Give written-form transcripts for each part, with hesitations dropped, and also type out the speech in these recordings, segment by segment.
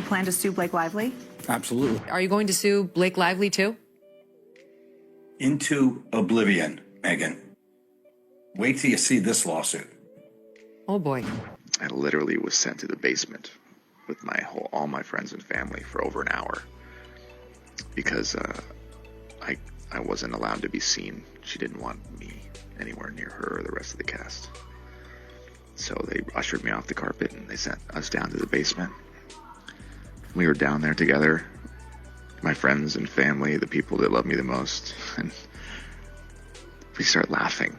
you plan to sue Blake Lively? Absolutely. Are you going to sue Blake Lively too? Into oblivion, Megan. Wait till you see this lawsuit. Oh boy. I literally was sent to the basement with all my friends and family for over an hour because I wasn't allowed to be seen. She didn't want me anywhere near her or the rest of the cast. So they ushered me off the carpet and they sent us down to the basement. We were down there together, my friends and family, the people that love me the most, and we start laughing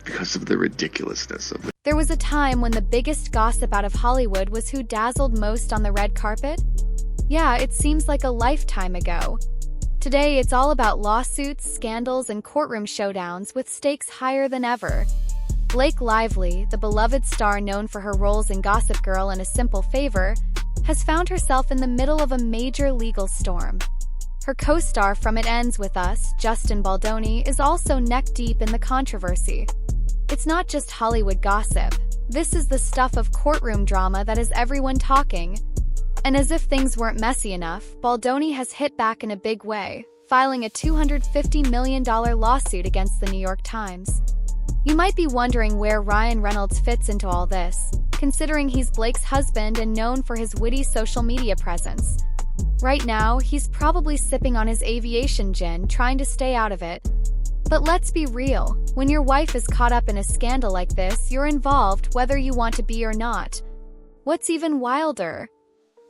because of the ridiculousness of it. There was a time when the biggest gossip out of Hollywood was who dazzled most on the red carpet. Yeah, it seems like a lifetime ago. Today, it's all about lawsuits, scandals, and courtroom showdowns with stakes higher than ever. Blake Lively, the beloved star known for her roles in Gossip Girl and A Simple Favor, has found herself in the middle of a major legal storm. Her co-star from It Ends With Us, Justin Baldoni, is also neck-deep in the controversy. It's not just Hollywood gossip. This is the stuff of courtroom drama that has everyone talking. And as if things weren't messy enough, Baldoni has hit back in a big way, filing a $250 million lawsuit against the New York Times. You might be wondering where Ryan Reynolds fits into all this, considering he's Blake's husband and known for his witty social media presence. Right now, he's probably sipping on his aviation gin, trying to stay out of it. But let's be real, when your wife is caught up in a scandal like this, you're involved whether you want to be or not. What's even wilder?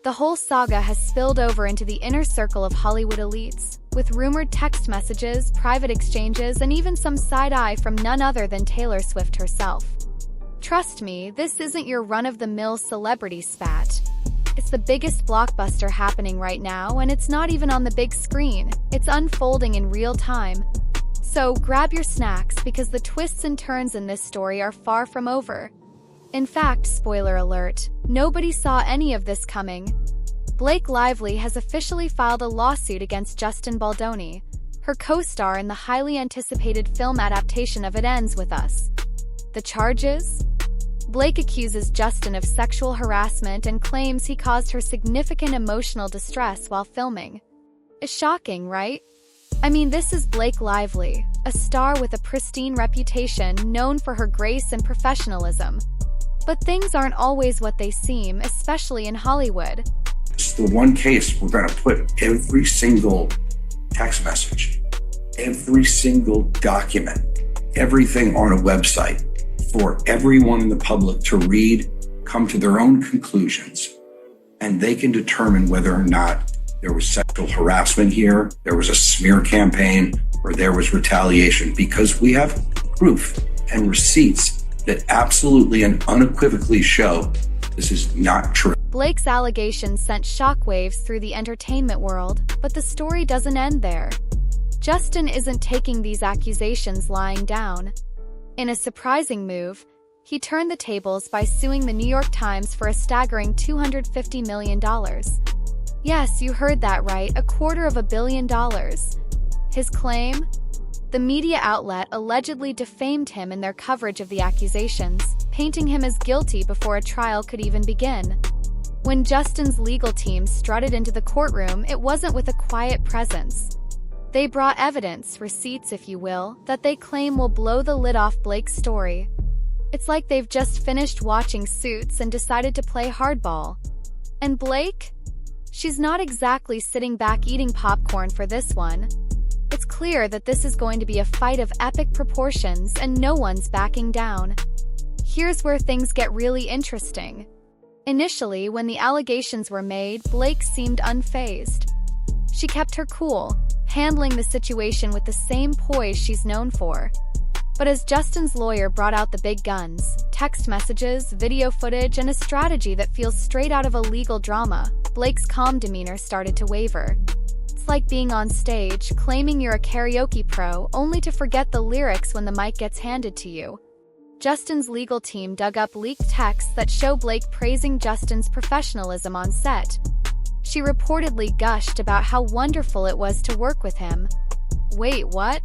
The whole saga has spilled over into the inner circle of Hollywood elites, with rumored text messages, private exchanges, and even some side-eye from none other than Taylor Swift herself. Trust me, this isn't your run-of-the-mill celebrity spat. It's the biggest blockbuster happening right now, and it's not even on the big screen. It's unfolding in real time. So grab your snacks because the twists and turns in this story are far from over. In fact, spoiler alert, nobody saw any of this coming. Blake Lively has officially filed a lawsuit against Justin Baldoni, her co-star in the highly anticipated film adaptation of It Ends With Us. The charges? Blake accuses Justin of sexual harassment and claims he caused her significant emotional distress while filming. It's shocking, right? I mean, this is Blake Lively, a star with a pristine reputation known for her grace and professionalism. But things aren't always what they seem, especially in Hollywood. It's the one case we're going to put every single text message, every single document, everything on a website for everyone in the public to read, come to their own conclusions, and they can determine whether or not there was sexual harassment here, there was a smear campaign, or there was retaliation, because we have proof and receipts that absolutely and unequivocally show this is not true. Blake's allegations sent shockwaves through the entertainment world, but the story doesn't end there. Justin isn't taking these accusations lying down. In a surprising move, he turned the tables by suing the New York Times for a staggering $250 million. Yes, you heard that right, $250 million. His claim? The media outlet allegedly defamed him in their coverage of the accusations, painting him as guilty before a trial could even begin. When Justin's legal team strutted into the courtroom, it wasn't with a quiet presence. They brought evidence, receipts if you will, that they claim will blow the lid off Blake's story. It's like they've just finished watching Suits and decided to play hardball. And Blake? She's not exactly sitting back eating popcorn for this one. It's clear that this is going to be a fight of epic proportions and no one's backing down. Here's where things get really interesting. Initially, when the allegations were made, Blake seemed unfazed. She kept her cool, handling the situation with the same poise she's known for. But as Justin's lawyer brought out the big guns, text messages, video footage, and a strategy that feels straight out of a legal drama, Blake's calm demeanor started to waver. It's like being on stage, claiming you're a karaoke pro, only to forget the lyrics when the mic gets handed to you. Justin's legal team dug up leaked texts that show Blake praising Justin's professionalism on set. She reportedly gushed about how wonderful it was to work with him. Wait, what?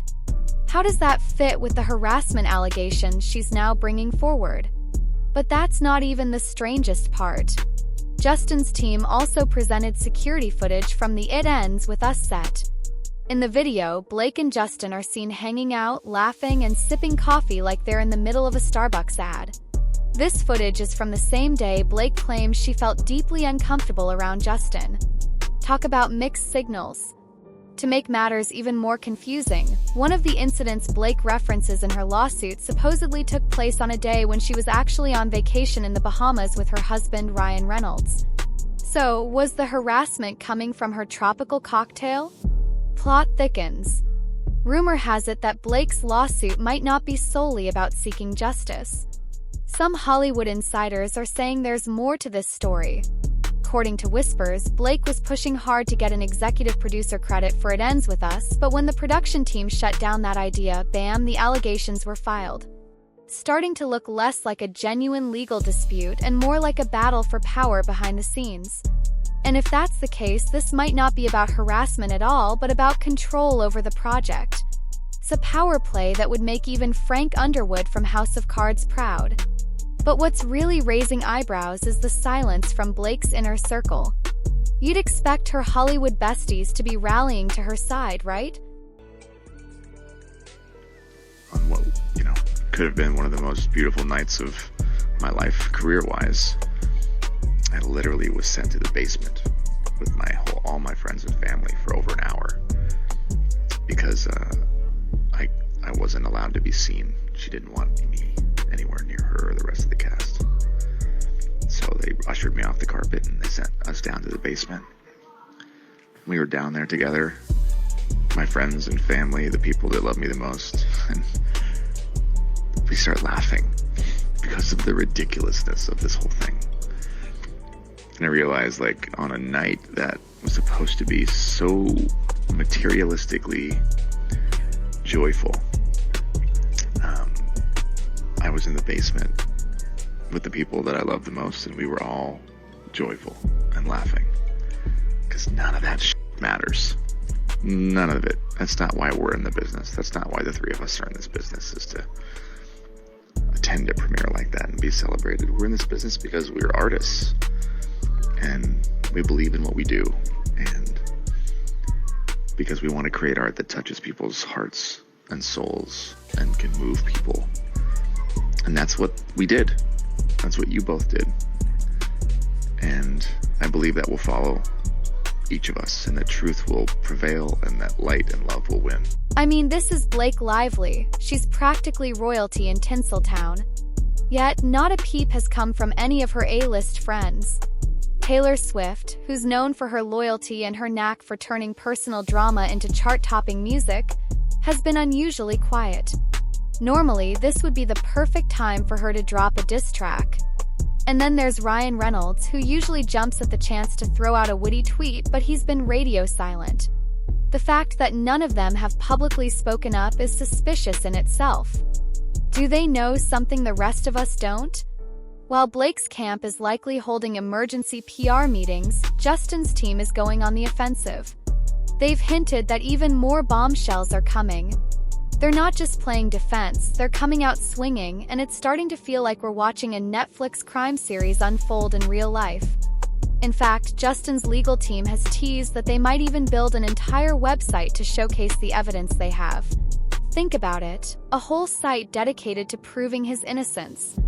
How does that fit with the harassment allegations she's now bringing forward? But that's not even the strangest part. Justin's team also presented security footage from the It Ends With Us set. In the video, Blake and Justin are seen hanging out, laughing, and sipping coffee like they're in the middle of a Starbucks ad. This footage is from the same day Blake claims she felt deeply uncomfortable around Justin. Talk about mixed signals. To make matters even more confusing, one of the incidents Blake references in her lawsuit supposedly took place on a day when she was actually on vacation in the Bahamas with her husband Ryan Reynolds. So, was the harassment coming from her tropical cocktail? Plot thickens. Rumor has it that Blake's lawsuit might not be solely about seeking justice. Some Hollywood insiders are saying there's more to this story. According to whispers, Blake was pushing hard to get an executive producer credit for It Ends With Us, but when the production team shut down that idea, bam, the allegations were filed. Starting to look less like a genuine legal dispute and more like a battle for power behind the scenes. And if that's the case, this might not be about harassment at all, but about control over the project. It's a power play that would make even Frank Underwood from House of Cards proud. But what's really raising eyebrows is the silence from Blake's inner circle. You'd expect her Hollywood besties to be rallying to her side, right? On what, could have been one of the most beautiful nights of my life career-wise, I literally was sent to the basement with all my friends and family for over an hour because I wasn't allowed to be seen. She didn't want me anywhere near her or the rest of the cast. So they ushered me off the carpet and they sent us down to the basement. We were down there together, my friends and family, the people that love me the most, and we start laughing because of the ridiculousness of this whole thing. And I realized, on a night that was supposed to be so materialistically joyful, I was in the basement with the people that I love the most, and we were all joyful and laughing. Because none of that matters. None of it. That's not why we're in the business. That's not why the three of us are in this business, is to attend a premiere like that and be celebrated. We're in this business because we're artists. And we believe in what we do. And because we want to create art that touches people's hearts and souls and can move people. And that's what we did. That's what you both did. And I believe that will follow each of us, and that truth will prevail, and that light and love will win. I mean, this is Blake Lively. She's practically royalty in Tinseltown. Yet, not a peep has come from any of her A-list friends. Taylor Swift, who's known for her loyalty and her knack for turning personal drama into chart-topping music, has been unusually quiet. Normally, this would be the perfect time for her to drop a diss track. And then there's Ryan Reynolds, who usually jumps at the chance to throw out a witty tweet, but he's been radio silent. The fact that none of them have publicly spoken up is suspicious in itself. Do they know something the rest of us don't? While Blake's camp is likely holding emergency PR meetings, Justin's team is going on the offensive. They've hinted that even more bombshells are coming. They're not just playing defense, they're coming out swinging, and it's starting to feel like we're watching a Netflix crime series unfold in real life. In fact, Justin's legal team has teased that they might even build an entire website to showcase the evidence they have. Think about it, a whole site dedicated to proving his innocence.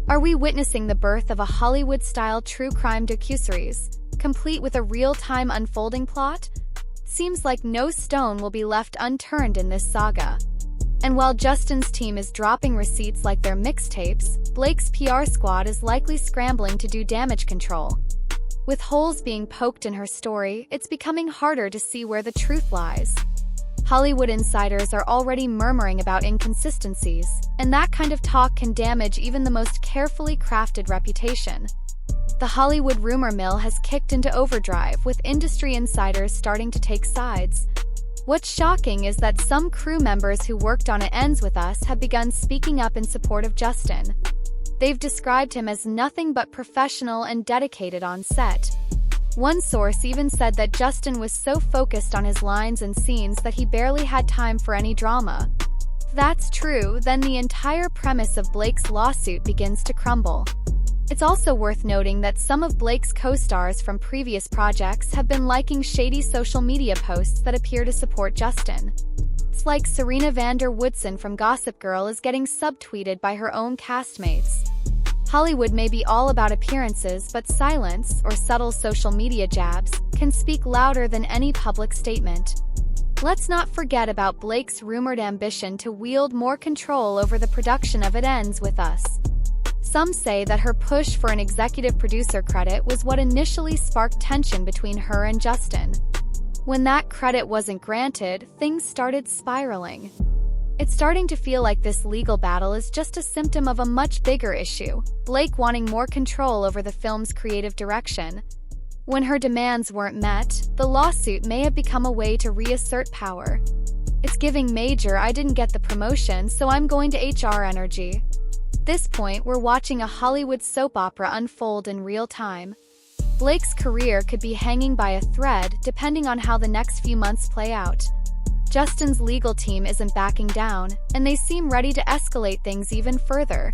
Are we witnessing the birth of a Hollywood-style true crime docuseries, complete with a real-time unfolding plot? Seems like no stone will be left unturned in this saga. And while Justin's team is dropping receipts like their mixtapes, Blake's PR squad is likely scrambling to do damage control. With holes being poked in her story, it's becoming harder to see where the truth lies. Hollywood insiders are already murmuring about inconsistencies, and that kind of talk can damage even the most carefully crafted reputation. The Hollywood rumor mill has kicked into overdrive, with industry insiders starting to take sides. What's shocking is that some crew members who worked on It Ends With Us have begun speaking up in support of Justin. They've described him as nothing but professional and dedicated on set. One source even said that Justin was so focused on his lines and scenes that he barely had time for any drama. If that's true, then the entire premise of Blake's lawsuit begins to crumble. It's also worth noting that some of Blake's co-stars from previous projects have been liking shady social media posts that appear to support Justin. It's like Serena van der Woodsen from Gossip Girl is getting subtweeted by her own castmates. Hollywood may be all about appearances, but silence, or subtle social media jabs, can speak louder than any public statement. Let's not forget about Blake's rumored ambition to wield more control over the production of It Ends With Us. Some say that her push for an executive producer credit was what initially sparked tension between her and Justin. When that credit wasn't granted, things started spiraling. It's starting to feel like this legal battle is just a symptom of a much bigger issue, Blake wanting more control over the film's creative direction. When her demands weren't met, the lawsuit may have become a way to reassert power. It's giving major "I didn't get the promotion, so I'm going to HR" energy. At this point, we're watching a Hollywood soap opera unfold in real time. Blake's career could be hanging by a thread depending on how the next few months play out. Justin's legal team isn't backing down, and they seem ready to escalate things even further.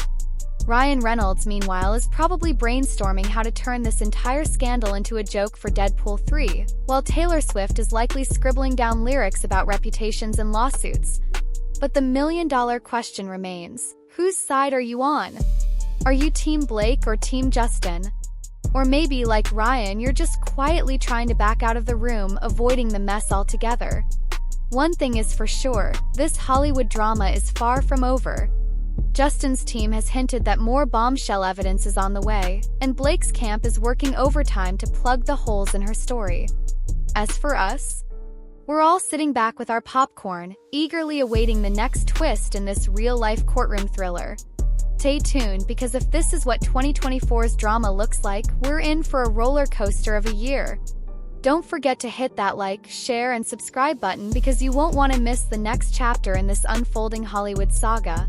Ryan Reynolds, meanwhile, is probably brainstorming how to turn this entire scandal into a joke for Deadpool 3, while Taylor Swift is likely scribbling down lyrics about reputations and lawsuits. But the million-dollar question remains: whose side are you on? Are you Team Blake or Team Justin? Or maybe, like Ryan, you're just quietly trying to back out of the room, avoiding the mess altogether. One thing is for sure, this Hollywood drama is far from over. Justin's team has hinted that more bombshell evidence is on the way, and Blake's camp is working overtime to plug the holes in her story. As for us, we're all sitting back with our popcorn, eagerly awaiting the next twist in this real-life courtroom thriller. Stay tuned, because if this is what 2024's drama looks like, we're in for a roller coaster of a year. Don't forget to hit that like, share, and subscribe button because you won't want to miss the next chapter in this unfolding Hollywood saga.